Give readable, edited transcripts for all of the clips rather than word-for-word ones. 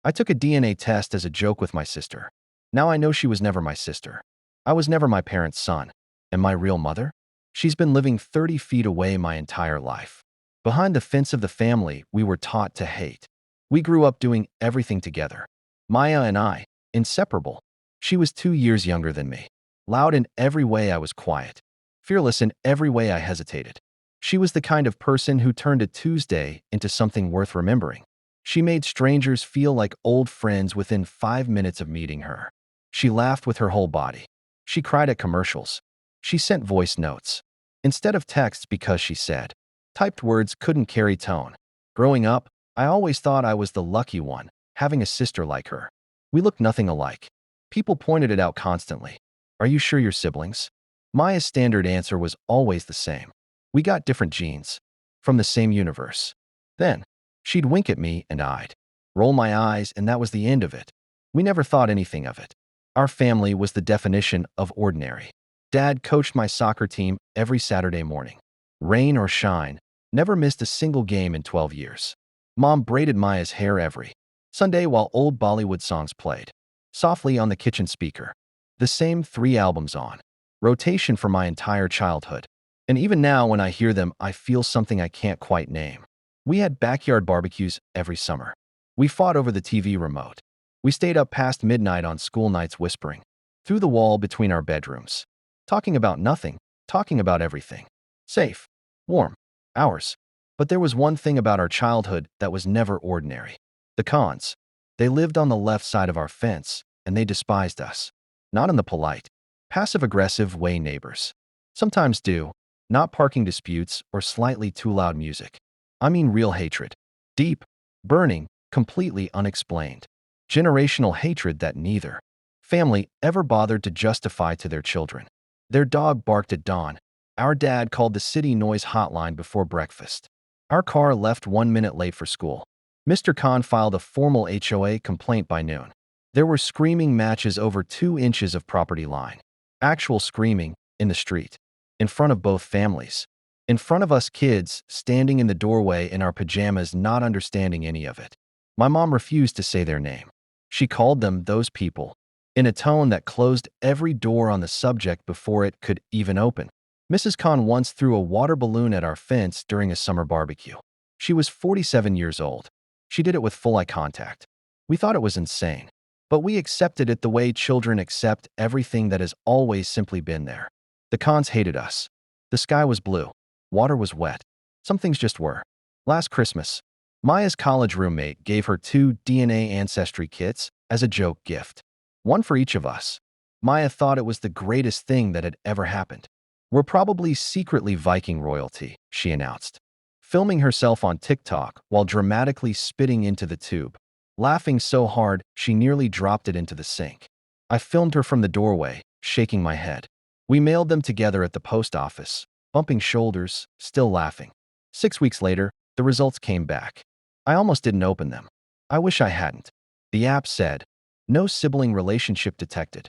I took a DNA test as a joke with my sister. Now I know she was never my sister. I was never my parents' son. And my real mother? She's been living 30 feet away my entire life. Behind the fence of the family we were taught to hate. We grew up doing everything together. Maya and I, inseparable. She was 2 years younger than me. Loud in every way I was quiet. Fearless in every way I hesitated. She was the kind of person who turned a Tuesday into something worth remembering. She made strangers feel like old friends within 5 minutes of meeting her. She laughed with her whole body. She cried at commercials. She sent voice notes instead of texts because she said typed words couldn't carry tone. Growing up, I always thought I was the lucky one, having a sister like her. We looked nothing alike. People pointed it out constantly. Are you sure you're siblings? Maya's standard answer was always the same. We got different genes. From the same universe. Then, she'd wink at me and I'd roll my eyes, and that was the end of it. We never thought anything of it. Our family was the definition of ordinary. Dad coached my soccer team every Saturday morning. Rain or shine, never missed a single game in 12 years. Mom braided Maya's hair every Sunday while old Bollywood songs played softly on the kitchen speaker. The same 3 albums on rotation for my entire childhood. And even now when I hear them, I feel something I can't quite name. We had backyard barbecues every summer. We fought over the TV remote. We stayed up past midnight on school nights whispering through the wall between our bedrooms. Talking about nothing, talking about everything. Safe, warm, ours. But there was one thing about our childhood that was never ordinary. The cons. They lived on the left side of our fence, and they despised us. Not in the polite, passive-aggressive way neighbors sometimes do, not parking disputes or slightly too loud music. I mean real hatred. Deep, burning, completely unexplained. Generational hatred that neither family ever bothered to justify to their children. Their dog barked at dawn. Our dad called the city noise hotline before breakfast. Our car left 1 minute late for school. Mr. Khan filed a formal HOA complaint by noon. There were screaming matches over 2 inches of property line. Actual screaming, in the street. In front of both families. In front of us kids, standing in the doorway in our pajamas, not understanding any of it. My mom refused to say their name. She called them those people, in a tone that closed every door on the subject before it could even open. Mrs. Khan once threw a water balloon at our fence during a summer barbecue. She was 47 years old. She did it with full eye contact. We thought it was insane, but we accepted it the way children accept everything that has always simply been there. The Khans hated us. The sky was blue. Water was wet. Some things just were. Last Christmas, Maya's college roommate gave her 2 DNA ancestry kits as a joke gift. One for each of us. Maya thought it was the greatest thing that had ever happened. We're probably secretly Viking royalty, she announced, filming herself on TikTok while dramatically spitting into the tube, laughing so hard she nearly dropped it into the sink. I filmed her from the doorway, shaking my head. We mailed them together at the post office, bumping shoulders, still laughing. 6 weeks later, the results came back. I almost didn't open them. I wish I hadn't. The app said, "No sibling relationship detected."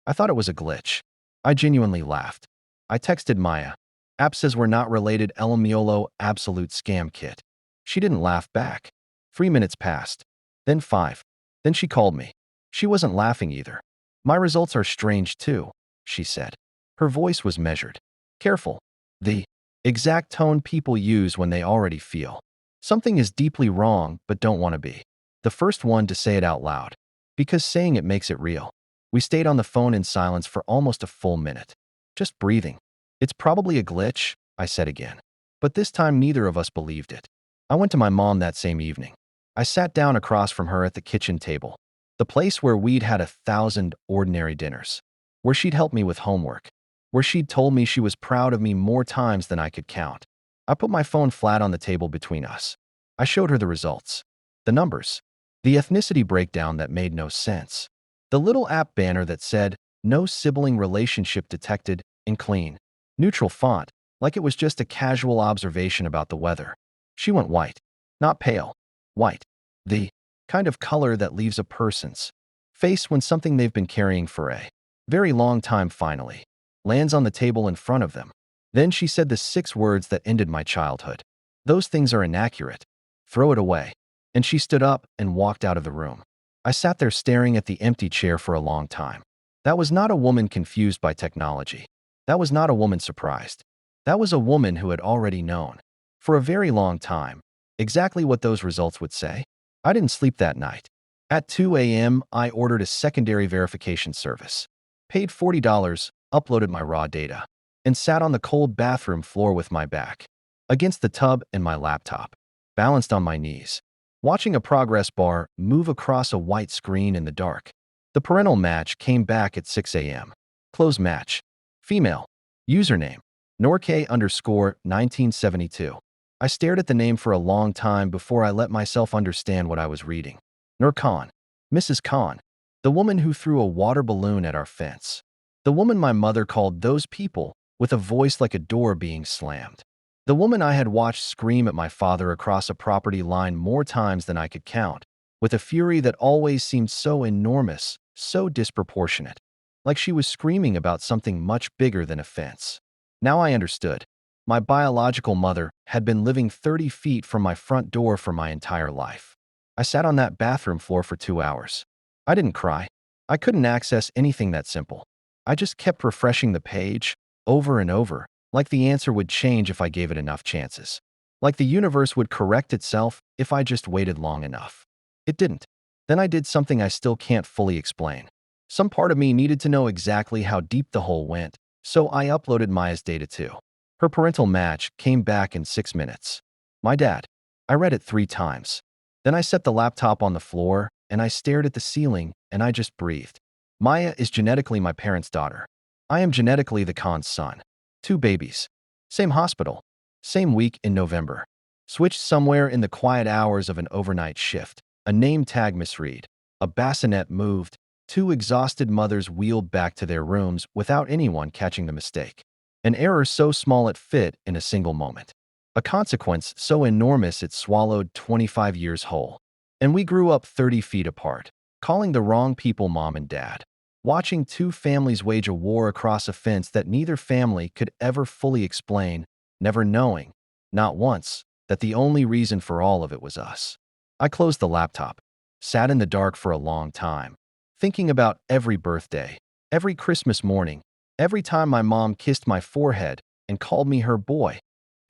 I thought it was a glitch. I genuinely laughed. I texted Maya. App says we're not related, LMYOLO, absolute scam kit. She didn't laugh back. 3 minutes passed. Then 5. Then she called me. She wasn't laughing either. My results are strange too, she said. Her voice was measured. Careful. The exact tone people use when they already feel something is deeply wrong but don't want to be the first one to say it out loud, because saying it makes it real. We stayed on the phone in silence for almost a full minute, just breathing. It's probably a glitch, I said again. But this time neither of us believed it. I went to my mom that same evening. I sat down across from her at the kitchen table, the place where we'd had 1,000 ordinary dinners, where she'd helped me with homework, where she'd told me she was proud of me more times than I could count. I put my phone flat on the table between us. I showed her the results. The numbers. The ethnicity breakdown that made no sense. The little app banner that said, "No sibling relationship detected," in clean, neutral font, like it was just a casual observation about the weather. She went white. Not pale. White. The kind of color that leaves a person's face when something they've been carrying for a very long time finally lands on the table in front of them. Then she said the 6 words that ended my childhood. "Those things are inaccurate. Throw it away." And she stood up and walked out of the room. I sat there staring at the empty chair for a long time. That was not a woman confused by technology. That was not a woman surprised. That was a woman who had already known, for a very long time, exactly what those results would say. I didn't sleep that night. At 2 a.m., I ordered a secondary verification service, paid $40, uploaded my raw data, and sat on the cold bathroom floor with my back against the tub and my laptop, balanced on my knees, watching a progress bar move across a white screen in the dark. The parental match came back at 6 a.m. Close match. Female. Username. Nork_1972. I stared at the name for a long time before I let myself understand what I was reading. Nur Khan. Mrs. Khan. The woman who threw a water balloon at our fence. The woman my mother called those people, with a voice like a door being slammed. The woman I had watched scream at my father across a property line more times than I could count, with a fury that always seemed so enormous, so disproportionate, like she was screaming about something much bigger than a fence. Now I understood. My biological mother had been living 30 feet from my front door for my entire life. I sat on that bathroom floor for 2 hours. I didn't cry. I couldn't access anything that simple. I just kept refreshing the page, over and over, like the answer would change if I gave it enough chances. Like the universe would correct itself if I just waited long enough. It didn't. Then I did something I still can't fully explain. Some part of me needed to know exactly how deep the hole went, so I uploaded Maya's data too. Her parental match came back in 6 minutes. My dad. I read it 3 times. Then I set the laptop on the floor, and I stared at the ceiling, and I just breathed. Maya is genetically my parents' daughter. I am genetically the Khan's son. 2 babies. Same hospital. Same week in November. Switched somewhere in the quiet hours of an overnight shift. A name tag misread. A bassinet moved. 2 exhausted mothers wheeled back to their rooms without anyone catching the mistake. An error so small it fit in a single moment. A consequence so enormous it swallowed 25 years whole. And we grew up 30 feet apart, calling the wrong people mom and dad. Watching 2 families wage a war across a fence that neither family could ever fully explain, never knowing, not once, that the only reason for all of it was us. I closed the laptop, sat in the dark for a long time, thinking about every birthday, every Christmas morning, every time my mom kissed my forehead and called me her boy,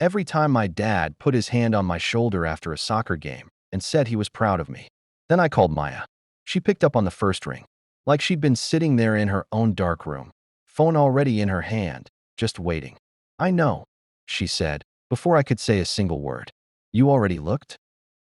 every time my dad put his hand on my shoulder after a soccer game and said he was proud of me. Then I called Maya. She picked up on the first ring, like she'd been sitting there in her own dark room, phone already in her hand, just waiting. "I know," she said, before I could say a single word. "You already looked?"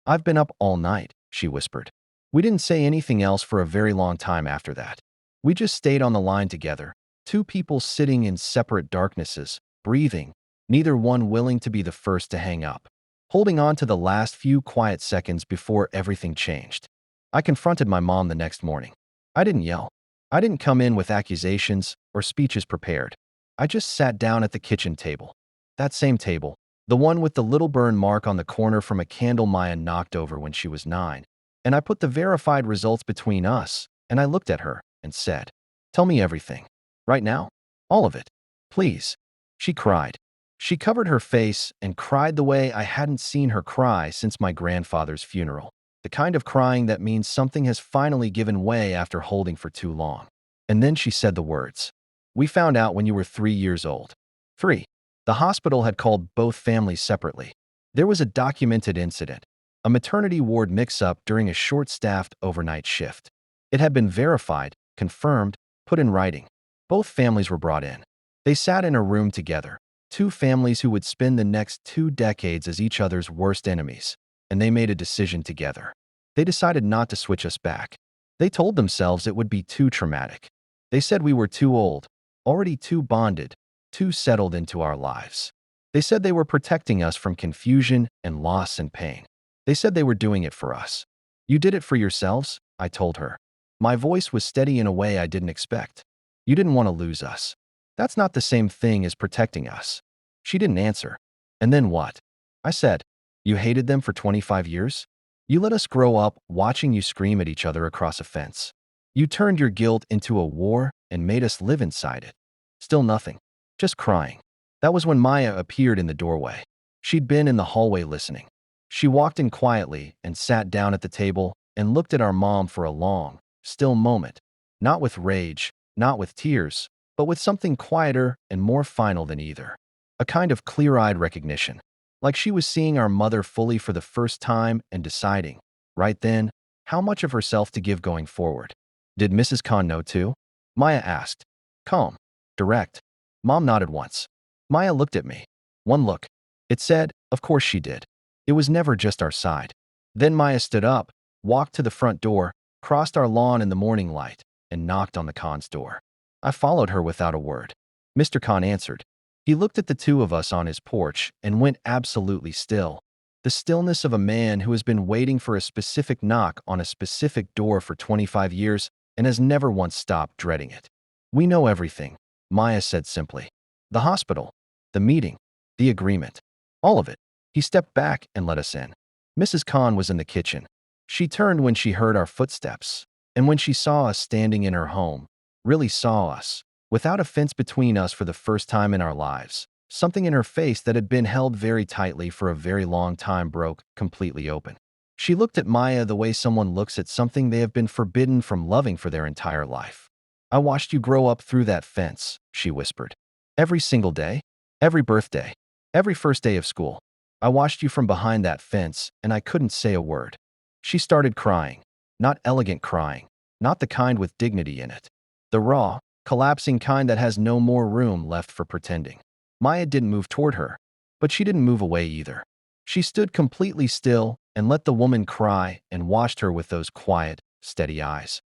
"I've been up all night," she whispered. We didn't say anything else for a very long time after that. We just stayed on the line together, 2 people sitting in separate darknesses, breathing, neither one willing to be the first to hang up, holding on to the last few quiet seconds before everything changed. I confronted my mom the next morning. I didn't yell. I didn't come in with accusations or speeches prepared. I just sat down at the kitchen table. That same table, the one with the little burn mark on the corner from a candle Maya knocked over when she was 9. And I put the verified results between us, and I looked at her and said, "Tell me everything. Right now? All of it. Please." She cried. She covered her face and cried the way I hadn't seen her cry since my grandfather's funeral. The kind of crying that means something has finally given way after holding for too long. And then she said the words, "We found out when you were 3 years old." 3. The hospital had called both families separately. There was a documented incident, a maternity ward mix-up during a short-staffed overnight shift. It had been verified, confirmed, put in writing. Both families were brought in. They sat in a room together, 2 families who would spend the next 2 decades as each other's worst enemies, and they made a decision together. They decided not to switch us back. They told themselves it would be too traumatic. They said we were too old, already too bonded, too settled into our lives. They said they were protecting us from confusion and loss and pain. They said they were doing it for us. "You did it for yourselves," I told her. My voice was steady in a way I didn't expect. "You didn't want to lose us. That's not the same thing as protecting us." She didn't answer. "And then what?" I said. "You hated them for 25 years? You let us grow up watching you scream at each other across a fence. You turned your guilt into a war and made us live inside it." Still nothing. Just crying. That was when Maya appeared in the doorway. She'd been in the hallway listening. She walked in quietly and sat down at the table, and looked at our mom for a long, still moment, not with rage, not with tears, but with something quieter and more final than either. A kind of clear-eyed recognition, like she was seeing our mother fully for the first time and deciding, right then, how much of herself to give going forward. Did Mrs. Khan know too? Maya asked. Calm. Direct. Mom nodded once. Maya looked at me. One look. It said, of course she did. It was never just our side. Then Maya stood up, walked to the front door, crossed our lawn in the morning light, and knocked on the Khan's door. I followed her without a word. Mr. Khan answered. He looked at the two of us on his porch and went absolutely still. The stillness of a man who has been waiting for a specific knock on a specific door for 25 years and has never once stopped dreading it. We know everything, Maya said simply. The hospital, the meeting, the agreement, all of it. He stepped back and let us in. Mrs. Khan was in the kitchen. She turned when she heard our footsteps, and when she saw us standing in her home, really saw us, without a fence between us for the first time in our lives. Something in her face that had been held very tightly for a very long time broke completely open. She looked at Maya the way someone looks at something they have been forbidden from loving for their entire life. I watched you grow up through that fence, she whispered. Every single day, every birthday, every first day of school. I watched you from behind that fence, and I couldn't say a word. She started crying. Not elegant crying, not the kind with dignity in it. The raw, collapsing kind that has no more room left for pretending. Maya didn't move toward her, but she didn't move away either. She stood completely still and let the woman cry and watched her with those quiet, steady eyes,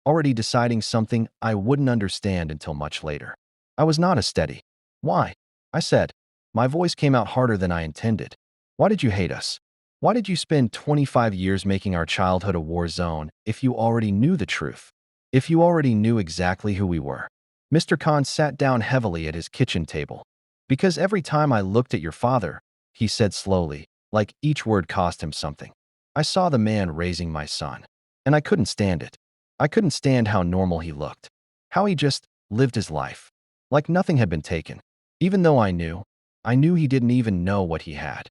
already deciding something I wouldn't understand until much later. I was not as steady. Why? I said. My voice came out harder than I intended. Why did you hate us? Why did you spend 25 years making our childhood a war zone if you already knew the truth? If you already knew exactly who we were? Mr. Khan sat down heavily at his kitchen table. Because every time I looked at your father, he said slowly, like each word cost him something. I saw the man raising my son, and I couldn't stand it. I couldn't stand how normal he looked, how he just lived his life, like nothing had been taken, even though I knew he didn't even know what he had.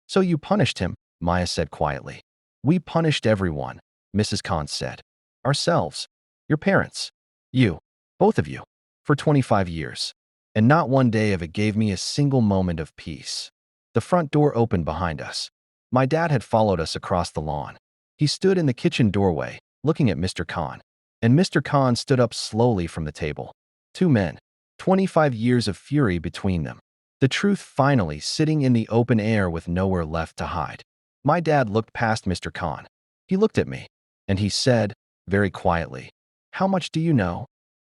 So you punished him, Maya said quietly. We punished everyone, Mrs. Khan said. Ourselves, your parents, you, both of you, for 25 years. And not one day of it gave me a single moment of peace. The front door opened behind us. My dad had followed us across the lawn. He stood in the kitchen doorway, looking at Mr. Khan. And Mr. Khan stood up slowly from the table. Two men, 25 years of fury between them. The truth finally sitting in the open air with nowhere left to hide. My dad looked past Mr. Khan. He looked at me, and he said, very quietly, how much do you know?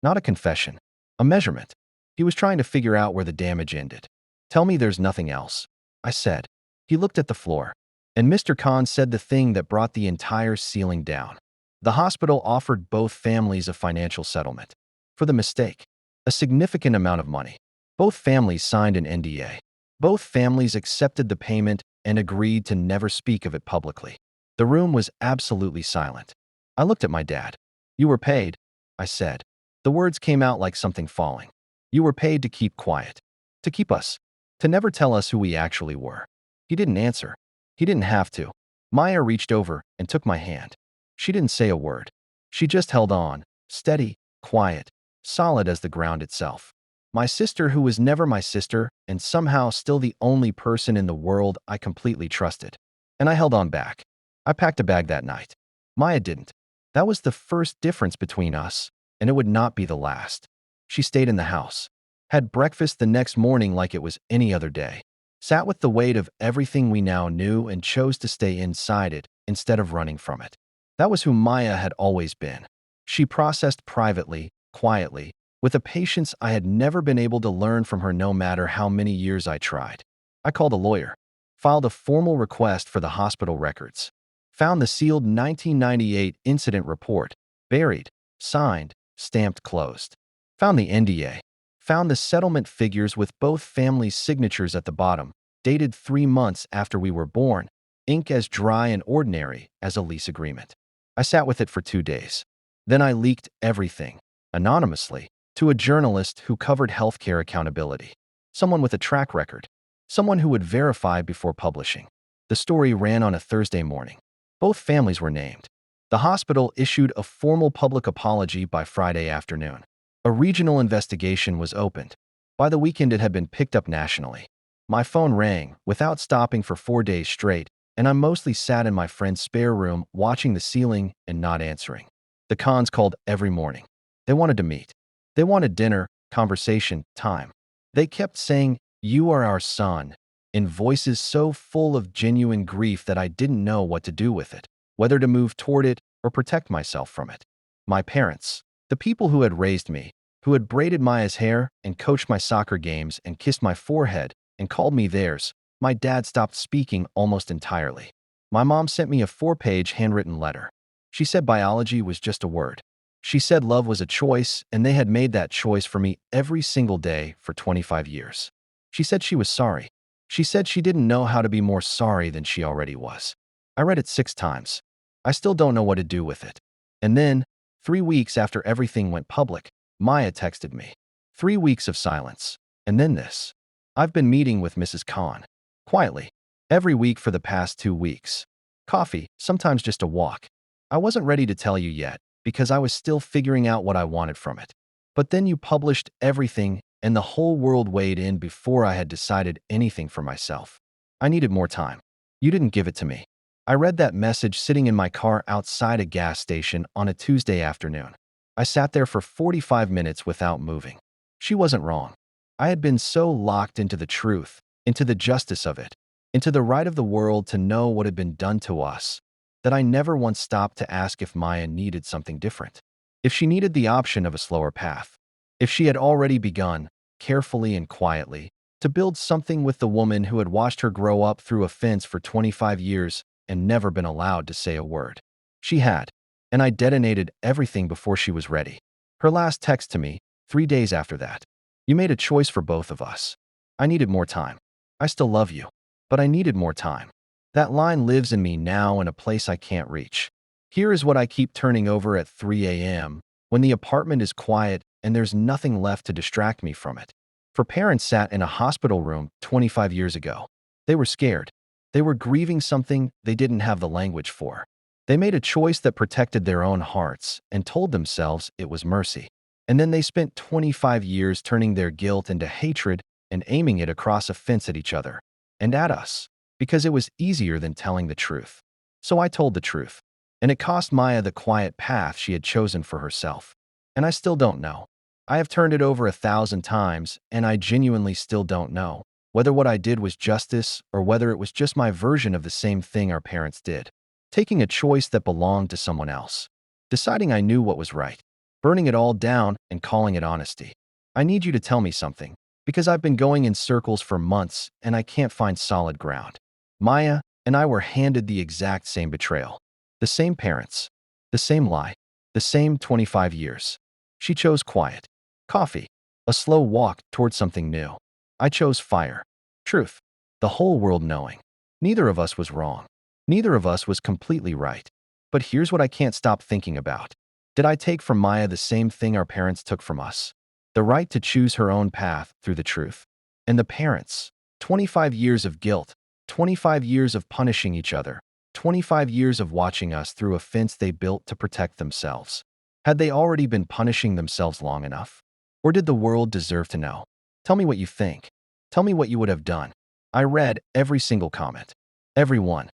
Not a confession, a measurement. He was trying to figure out where the damage ended. Tell me there's nothing else, I said. He looked at the floor, and Mr. Khan said the thing that brought the entire ceiling down. The hospital offered both families a financial settlement. For the mistake, a significant amount of money. Both families signed an NDA. Both families accepted the payment and agreed to never speak of it publicly. The room was absolutely silent. I looked at my dad. You were paid, I said. The words came out like something falling. You were paid to keep quiet, to keep us, to never tell us who we actually were. He didn't answer. He didn't have to. Maya reached over and took my hand. She didn't say a word. She just held on, steady, quiet, solid as the ground itself. My sister, who was never my sister and somehow still the only person in the world I completely trusted. And I held on back. I packed a bag that night. Maya didn't. That was the first difference between us, and it would not be the last. She stayed in the house, had breakfast the next morning like it was any other day, sat with the weight of everything we now knew and chose to stay inside it instead of running from it. That was who Maya had always been. She processed privately, quietly, with a patience I had never been able to learn from her no matter how many years I tried. I called a lawyer, filed a formal request for the hospital records, found the sealed 1998 incident report, buried, signed, stamped closed. Found the NDA, found the settlement figures with both families' signatures at the bottom, dated 3 months after we were born, ink as dry and ordinary as a lease agreement. I sat with it for 2 days. Then I leaked everything, anonymously, to a journalist who covered healthcare accountability. Someone with a track record. Someone who would verify before publishing. The story ran on a Thursday morning. Both families were named. The hospital issued a formal public apology by Friday afternoon. A regional investigation was opened. By the weekend, it had been picked up nationally. My phone rang without stopping for 4 days straight, and I mostly sat in my friend's spare room watching the ceiling and not answering. The cons called every morning. They wanted to meet. They wanted dinner, conversation, time. They kept saying, "You are our son," in voices so full of genuine grief that I didn't know what to do with it, whether to move toward it or protect myself from it. My parents, the people who had raised me, who had braided Maya's hair and coached my soccer games and kissed my forehead and called me theirs, my dad stopped speaking almost entirely. My mom sent me a 4-page handwritten letter. She said biology was just a word. She said love was a choice, and they had made that choice for me every single day for 25 years. She said she was sorry. She said she didn't know how to be more sorry than she already was. I read it 6 times. I still don't know what to do with it. And then, 3 weeks after everything went public, Maya texted me. 3 weeks of silence. And then this. I've been meeting with Mrs. Khan. Quietly. Every week for the past 2 weeks. Coffee, sometimes just a walk. I wasn't ready to tell you yet, because I was still figuring out what I wanted from it. But then you published everything, and the whole world weighed in before I had decided anything for myself. I needed more time. You didn't give it to me. I read that message sitting in my car outside a gas station on a Tuesday afternoon. I sat there for 45 minutes without moving. She wasn't wrong. I had been so locked into the truth, into the justice of it, into the right of the world to know what had been done to us, that I never once stopped to ask if Maya needed something different. If she needed the option of a slower path. If she had already begun, carefully and quietly, to build something with the woman who had watched her grow up through a fence for 25 years and never been allowed to say a word. She had, and I detonated everything before she was ready. Her last text to me, 3 days after that. You made a choice for both of us. I needed more time. I still love you, but I needed more time. That line lives in me now in a place I can't reach. Here is what I keep turning over at 3 a.m. when the apartment is quiet and there's nothing left to distract me from it. For parents sat in a hospital room 25 years ago. They were scared. They were grieving something they didn't have the language for. They made a choice that protected their own hearts and told themselves it was mercy. And then they spent 25 years turning their guilt into hatred and aiming it across a fence at each other and at us, because it was easier than telling the truth. So I told the truth, and it cost Maya the quiet path she had chosen for herself. And I still don't know. I have turned it over 1,000 times, and I genuinely still don't know whether what I did was justice or whether it was just my version of the same thing our parents did. Taking a choice that belonged to someone else. Deciding I knew what was right. Burning it all down and calling it honesty. I need you to tell me something, because I've been going in circles for months and I can't find solid ground. Maya and I were handed the exact same betrayal. The same parents. The same lie. The same 25 years. She chose quiet. Coffee. A slow walk toward something new. I chose fire. Truth. The whole world knowing. Neither of us was wrong. Neither of us was completely right. But here's what I can't stop thinking about. Did I take from Maya the same thing our parents took from us? The right to choose her own path through the truth. And the parents. 25 years of guilt. 25 years of punishing each other. 25 years of watching us through a fence they built to protect themselves. Had they already been punishing themselves long enough? Or did the world deserve to know? Tell me what you think. Tell me what you would have done. I read every single comment. Every one.